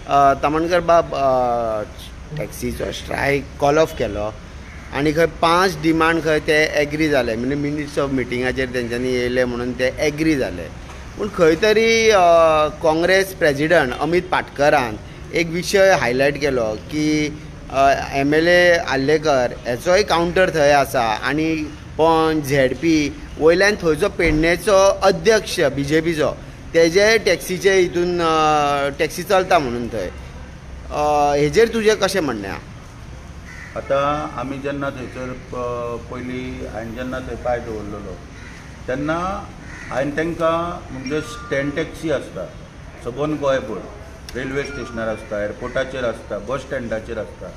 तामणकर बाब टॅक्सीचो strike call of केलो आनी खंय 5 डिमांड खंय ते एग्री जाले, म्हणजे मिनिट्स ऑफ मिटिंगाचेर तेंच्यांनी येयले म्हणून ते एग्री जाले. पूण खंय तरी काँग्रेस प्रेजिडंट अमित पाटकरान एक विशय हायलायट केलो की MLA आल्लेकर हेचोय कावंटर थंय आसा आनी पंच ZP वयल्यान थंयचो पेडणेचो अध्यक्ष BJPचो तेजे टॅक्सीचे हितून टॅक्सी चलता म्हणून थंय. हेजेर तुजें कशें म्हणणें आहा? आतां आमी जेन्ना थंयसर पयलीं हांवें जेन्ना थंय पांय दवरलेलो तेन्ना हांवें तांकां म्हणजे स्टँड टॅक्सी आसता सबंद गोंयभर, रेल्वे स्टेशनार आसता, एअरपोर्टाचेर आसता, बस स्टँडाचेर आसता,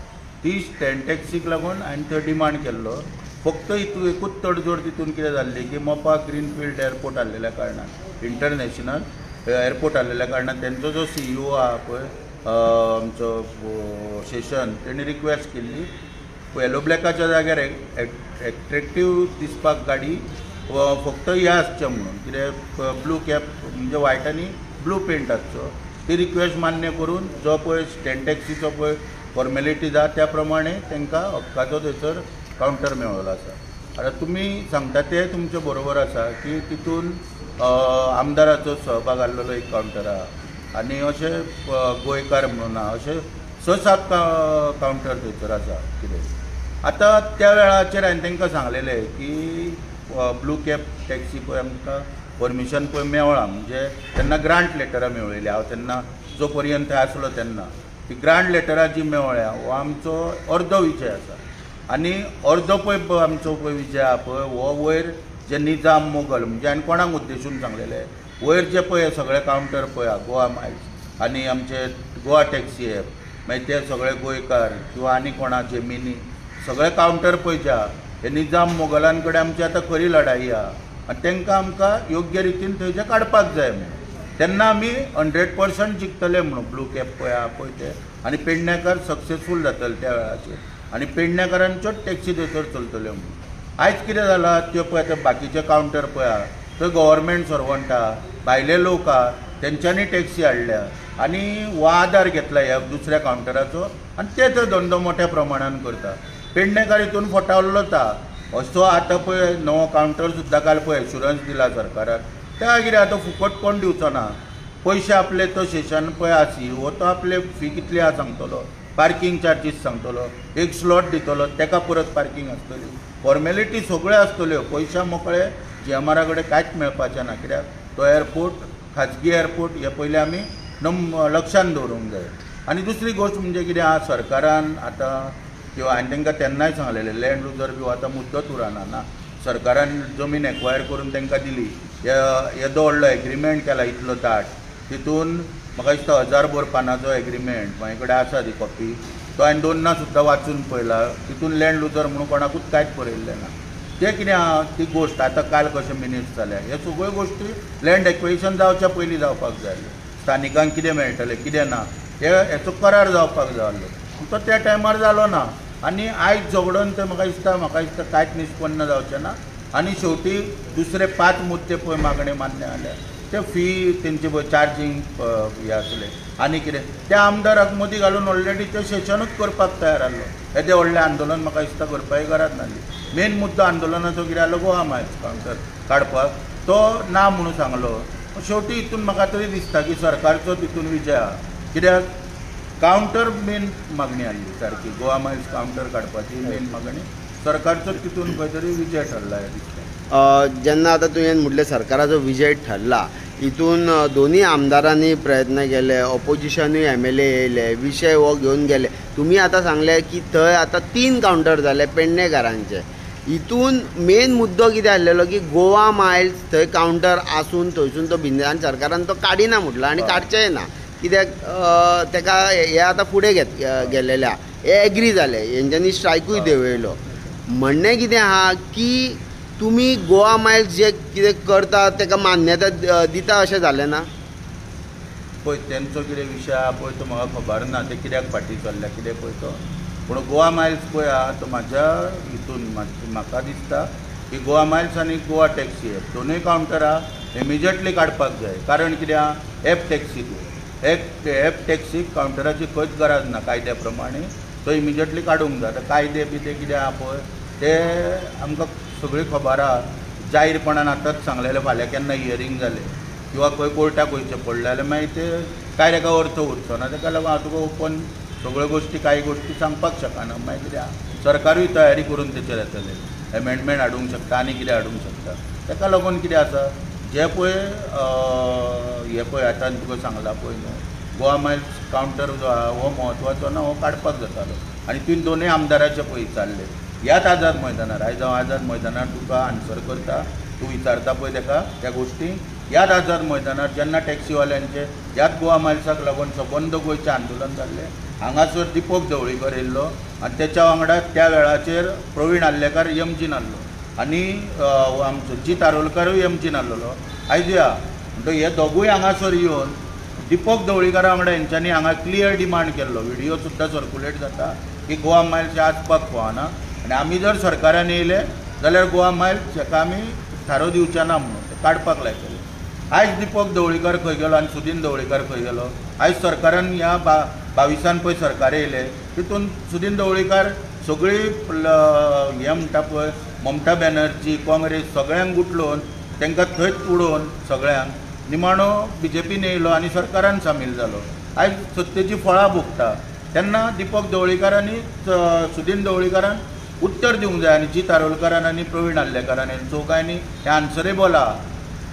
ती स्टँड टॅक्सीक लागून हांवें थंय डिमांड केल्लो. फक्त एकूच तडजोड तितून कितें जाल्ली की मोपा ग्रीनफिल्ड एअरपोर्ट आसलेल्या कारणान, इंटरनॅशनल एअरपोर्ट आसलेल्या कारणान तेंचो जो CEO आहा पळय आमचो शेशन, तेणी रिक्वेस्ट केल्ली येलो ब्लॅकाच्या जाग्यार एट्रॅक्टीव दिसपाक गाडी फक्त हे आसचें म्हणून, कितें ब्लू कॅप म्हणजे व्हायट आनी ब्लू पेंट आसचो. ती रिक्वेस्ट मान्य करून जो पळय स्टँड टॅक्सीचो पळय फॉर्मेलिटी जा त्या प्रमाणे तांकां हक्काचो थंयसर कावंटर मेळ्ळो आसा. आतां तुमी सांगता ते तुमचे बरोबर आसा की तितून आमदाराचो सहभाग आसलेलो एक कावंटर आहा आनी अशें गोंयकार म्हणून आहा अशें 6-7 कावंटर थंयसर आसा. कितें आतां त्या वेळाचेर हांवें तांकां सांगलेलें की ब्लू कॅप टॅक्सी पळय आमकां परमिशन पळय मेवळा, म्हणजे तेन्ना ग्रांट लेटरां मेळयली. हांव तेन्ना जो पर्यंत थंय आसलो तेन्ना ती ग्रांट लेटरां जी मेवळ्या हो आमचो अर्दो विशय आसा. आनी अर्दो पळय आमचो पळय विशय आहा पळय हो वयर जे निजाम मोगल, म्हणजे हांवें कोणाक उद्देशून सांगलेलें वयर जे पळय सगळे कावंटर पळय आहा गोवा मायल्स आनी आमचे गोवा टॅक्सी एप, मागीर ते सगळे गोंयकार किंवा आनी कोणा जेमिनी सगळे कावंटर पळय जे आहा हे निजाम मोगलां कडेन आमची आतां खरी लढाई आहा आनी तांकां आमकां योग्य रितीन थंयचे काडपाक जाय म्हणून. तेन्ना आमी 100% जिखतले म्हणून ब्लू कॅप पळय आहा पळय ते, आनी पेडणेकार सक्सेसफूल जातले त्या वेळाचेर आनी पेडणेकारांच्योच टॅक्सी थंयसर चलतल्यो म्हणून. आयज कितें जालां त्यो पळय ते बाकीचे कावंटर पळय आहा थंय गव्हर्मेंट सर्वंट आहा, भायले लोक आहा, तेंच्यांनी टॅक्सी हाडल्या आनी हो आदार घेतला ह्या दुसऱ्या कावंटराचो आनी ते थंय धंदो मोठ्या प्रमाणान करता. पेडणेकार हितून फटावल्लोच आहा. असो आतां पळय नवो कावंटर सुद्दां काल पळय एश्युरन्स दिला सरकारान, त्या कितें आतां फुकट कोण दिवचो ना. पयशे आपले तो शेशन पळय आहा CEO तो आपले फी कितली आहा सांगतलो, पार्किंग चार्जीस सांगतलो, एक स्लॉट दितलो ताका परत पार्किंग आसतली, फॉर्मेलिटी सगळ्यो आसतल्यो. पयशा मोकळे GMR कडेन कांयच मेळपाचें ना. कित्याक तो एअरपोर्ट खाजगी एअरपोर्ट हे पयलीं आमी लक्षांत दवरूंक जाय. आनी दुसरी गोश्ट म्हणजे कितें आहा सरकारान आतां किंवा हांवें तांकां तेन्नाय सांगलेलें लँड युजर बी आतां मुद्दत उरना ना, सरकारान जमीन एक्वायर करून तांकां दिली. येदो व्हडलो एग्रीमेंट केला इतलो दाट, तितून म्हाका दिसता 1000 बोर पानाचो एग्रीमेंट म्हाजे कडेन आसा ती कॉपी, तो हांवें 2 सुद्दां वाचून पळयला. तितून लँड युजर म्हणून कोणाकूच कांयच बरयल्लें ना. तें कितें आहा ती गोश्ट आतां काल कशें मिनिट्स जाल्या ह्यो सगळ्यो गोश्टी लँड एक्विजिशन जावच्या पयलीं जावपाक जाय आसल्यो. स्थानिकांक कितें मेळटलें कितें ना हेचो करार जावपाक जाय आसलो, तो त्या टायमार जालो ना. आनी आयज झगडोन तें म्हाका दिसता कांयच निश्पन्न जावचें ना. आनी शेवटी दुसरे 5 मुद्दे पळय मागणे मान्य जाल्या ते फी तेंचे पळय चार्जींग हें आसलें आनी कितें त्या आमदाराक मदीं घालून ऑलरेडी ते सेशनूच करपाक तयार आसलो. येदें व्हडलें आंदोलन म्हाका दिसता करपाची गरज नासली. मेन मुद्दो आंदोलनाचो कितें आसलो गोवा मायल्स कावंटर काडपाक, तो ना म्हणून सांगलो. शेवटी हितून म्हाका तरी दिसता की सरकारचो तितून विजय आहा. कित्याक कावंटर मेन मागणी आसली सारकी, गोवा मायल्स कावंटर काडपाची मेन मागणी सरकारचो तितून खंय तरी विजय ठरला हे दिसता. जेन्ना आतां तुवें म्हटलें सरकाराचो विजय ठरला, हितून दोनी आमदारांनी प्रयत्न केले, ऑपोजिशनूय MLA येयले, विशय हो घेवन गेले. तुमी आतां सांगले की थंय आतां 3 कावंटर जाले पेडणेकारांचे. हितून मेन मुद्दो कितें आसलेलो की गोवा मायल्स थंय कावंटर आसून थंयसून तो भिन्न आनी सरकारान तो काडिना म्हटलो आनी काडचेंय ना. कित्याक ताका हे आतां फुडें गेलेले आहा, हे एग्री जाले, हेंच्यांनी स्ट्रायकूय देंवयलो. म्हणणें कितें आहा की तुमी गोवा मायल्स जे कितें करता ताका मान्यता दिता अशें जालें ना? पळय तेंचो कितें विशय आहा पळय तो म्हाका खबर ना, ते कित्याक फाटीं चल्ल्या कितें पळय तो. पूण गोवा मायल्स पळय आहा तो म्हाज्या हितून म्हाका दिसता की गोवा मायल्स आनी गोवा टॅक्सी एप दोनूय कावंटरां इमिजिएटली काडपाक जाय. कारण कित्याक एप टॅक्सी एक टॅक्सीक कावंटराची खंयच गरज ना कायद्या प्रमाणे तो इमिजिएटली काडूंक जाय. आतां कायदे बिदे कितें आहा पळय ते आमकां सगळी खबर आहा. जाहीरपणान आतांच सांगलेलें फाल्यां केन्ना हियरींग जालें किंवा खंय कोर्टाक वयचें पडलें जाल्यार मागीर ते काय ताका अर्थ उरचो ना. ताका लागून हांव तुका ओपन सगळ्यो गोश्टी कांय गोश्टी सांगपाक शकना. मागीर कितें आहा सरकारूय तयारी करून तेचेर येतलें एमेंडमेंट हाडूंक शकता आनी कितें हाडूंक शकता. ताका लागून कितें आसा जे पळय हे पळय आतां तुका सांगलां पळय न्हू गोवा मायल्स कावंटर जो आहा हो म्हत्वाचो ना हो काडपाक जातालो आनी तुवें दोनूय आमदाराचे पळय विचारले ह्याच आझाद मैदानार. आयज हांव आझाद मैदानार तुका आन्सर करता. तूं विचारता पळय ताका त्या गोश्टी ह्याच आझाद मैदानार जेन्ना टॅक्सीवाल्यांचे ह्याच गोवा मायल्साक लागून सबंद गोंयचें आंदोलन जाल्लें हांगासर दिपक ढवळीकर येयल्लो आनी तेच्या वांगडा त्या वेळाचेर प्रवीण आल्लेकार एमजीन आहलो आनी आमचो जीत आरोलकारूय एमजीन आहलो. आयज या म्हणटो हे दोगूय हांगासर येवन दिपक ढवळीकरा वांगडा हेंच्यांनी हांगा क्लियर डिमांड केल्लो व्हिडियो सुद्दां सर्कुलेट जाता की गोवा मायल्स आसपाक फावना आनी आमी जर सरकारान येयले जाल्यार गोवा मायल्स हेका आमी थारो दिवचे ना म्हणून ते काडपाक लायतले. आयज दिपक ढवळीकर खंय गेलो आनी सुदीन ढवळीकर खंय गेलो. आयज सरकारान ह्या 22 पळय सरकार येयले तितून सुदीन ढवळीकर सगळी हे म्हणटा पळय ममता बॅनर्जी काँग्रेस सगळ्यांक गुटलोवन तांकां थंयच उडोवन सगळ्यांक निमाणो BJPन येयलो आनी सरकारान सामील जालो. आयज सत्तेची फळां भोगता तेन्ना दिपक ढवळीकरांनी सुदीन ढवळीकरान उत्तर दिवंक जाय आनी जीत आरोलकरान आनी प्रवीण आल्लेकरान हे चौगांयनी हे आन्सरेबल आहा.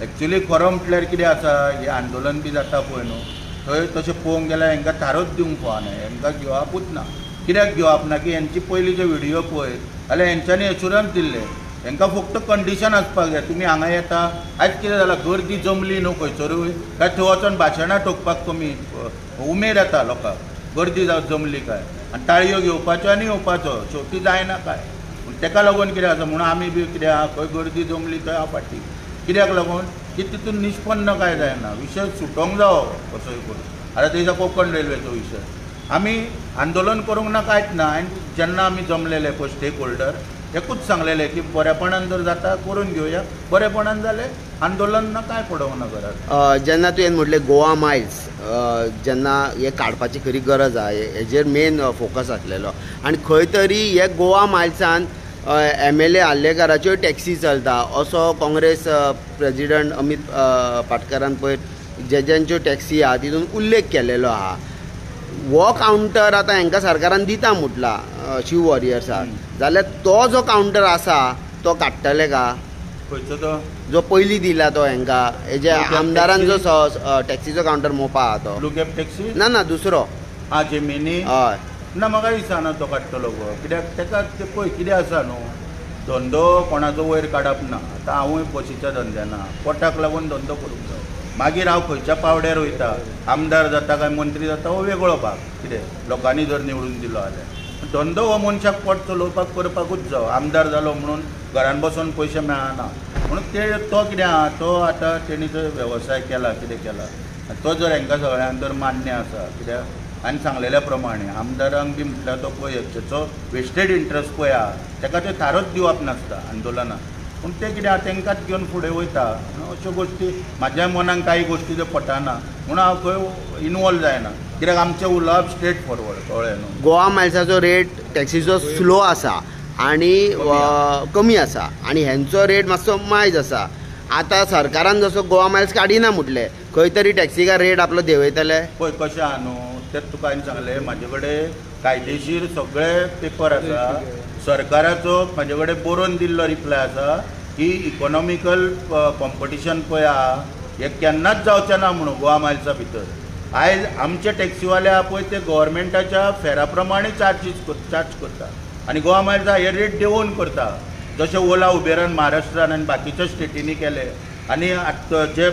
एक्चुली खरो म्हटल्यार कितें आसा हें आंदोलन बी जाता पळय न्हू थंय तशें पळोवंक गेल्यार हांकां थारोच दिवंक फावना हांकां घेवपूच ना. कित्याक घेवप ना की हेंची पयलीं जे व्हिडियो पळय जाल्यार हेंच्यांनी एश्युरन्स दिल्ले हांकां फक्त कंडिशन आसपाक जाय तुमी हांगा येता. आयज कितें जालां गर्दी जमली न्हू खंयसरूय काय थंय वचोन भाशणां ठोकपाक कमी उमेद येता लोकांक गर्दी जमली काय आनी ताळयो घेवपाच्यो आनी येवपाचो शेवटी जायना काय. ताका लागून कितें आसा म्हणून आमी बी कितें आहा खंय गर्दी जमली थंय हांव फाटीं. कित्याक लागून की तितून निष्पन्न काय जायना विशय सुटोवंक जावो कसोय करून. आतां थंयचा कोंकण रेल्वेचो विशय आमी आंदोलन करूंक ना कांयच ना. आनी जेन्ना आमी जमलेले पळय स्टेक होल्डर एकूच सांगलेलें की बरेपणान जर जाता करून घेवया बरेपणान जालें आंदोलन ना काय पडोंक ना घरांत. जेन्ना तुवें म्हटलें गोवा मायल्स जेन्ना हे काडपाची खरी गरज आहा हेजेर मेन फोकस आसलेलो आनी खंय तरी हे गोवा मायल्सान MLA आल्लेकाराच्यो टॅक्सी चलता असो काँग्रेस प्रेजिडंट अमित पाटकरान पळय ज्यांच्यो टॅक्सी आहा तितून उल्लेख केलेलो आहा. हो कावंटर आतां हांकां सरकारान दिता म्हटला शिव वॉरियर्साक जाल्यार तो जो कावंटर आसा तो काडटले का. खंयचो तो जो पयलीं दिला तो हांकां हेजे आमदारान जो टॅक्सीचो कावंटर मोपा आहा तो ब्लू कॅब टॅक्सी ना दुसरो हा जेमिनी हय ना म्हाका दिसना तो काडटलो गो. कित्याक ताका ते पळय कितें आसा न्हू धंदो कोणाचो वयर काडप ना. आतां हांवूय बशीच्या धंद्यान आहा पोटाक लागून धंदो करूंक जाय. मागीर हांव खंयच्या पावड्यार वयता आमदार जाता काय मंत्री जाता हो वेगळो भाग. कितें लोकांनी जर निवडून दिलो जाल्यार धंदो हो मनशाक पोट चलोवपाक करपाकूच जावो. आमदार जालो म्हणून घरान बसून पयशे मेळना म्हणून ते तो कितें आहा तो आतां तेणी जो वेवसाय केला कितें केला तो जर हांकां सगळ्यांक जर मान्य आसा कित्याक आनी सांगलेल्या प्रमाणे आमदारांक बी म्हटल्यार तो पळय हेचो वेस्टेड इंट्रस्ट पळय आहा ताका ते थारोच दिवप नासता आंदोलनाक. पूण ते कितें आहा तांकांच घेवन फुडें वयता अश्यो गोश्टी म्हाज्या मनाक कांय गोश्टी ज्यो पटना म्हणून हांव खंय इनवॉल्व जायना. कित्याक आमचें उलोवप स्ट्रेट फॉरवर्ड कळ्ळें न्हू. गोवा मायल्साचो रेट टॅक्सीचो स्लो आसा आनी कमी आसा आनी हेंचो रेट मातसो मायज आसा. आतां सरकारान जसो गोवा मायल्स काडिना म्हटलें खंय तरी टॅक्सीकार रेट आपलो देंवयतले. पळय कशें आहा न्हू तें तुका हांवें सांगलें म्हाजे कडेन कायदेशीर सगळे पेपर आसा. सरकाराचो म्हाजे कडेन बरोवन दिल्लो रिप्लाय आसा की इकॉनॉमिकल कॉम्पिटिशन पळय आहा हें केन्नाच जावचें ना म्हणून गोवा मायल्सा भितर. आयज आमचे टॅक्सीवाले आहा पळय ते गव्हर्मेंटाच्या फेरा प्रमाणे चार्ज करता आनी गोवा मायल्सा हे रेट देंवोवन करता जशें ओला उबेरान महाराष्ट्रान आनी बाकीच्या स्टेटींनी केले. आनी जे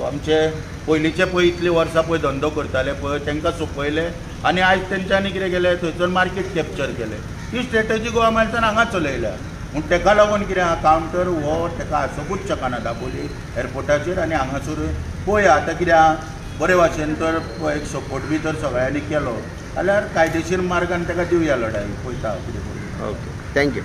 आमचे पयलींचे पळय इतलीं वर्सां पळय धंदो करताले पळय तांकां सोंपयले आनी आयज तेंच्यांनी कितें केलें थंयसर मार्केट कॅप्चर केलें. ही स्ट्रेटजी गोवा मायल्सान हांगा चलयल्या म्हूण ताका लागून कितें आहा कावंटर हो ताका आसोंकूच शकना दाबोली एअरपोर्टाचेर आनी हांगासर पळया आतां कितें आहा बरे भाशेन तर एक सपोर्ट बी तर सगळ्यांनी केलो जाल्यार कायदेशीर मार्गान ताका दिवया लढाई पळयता कितें करून. Okay thank you.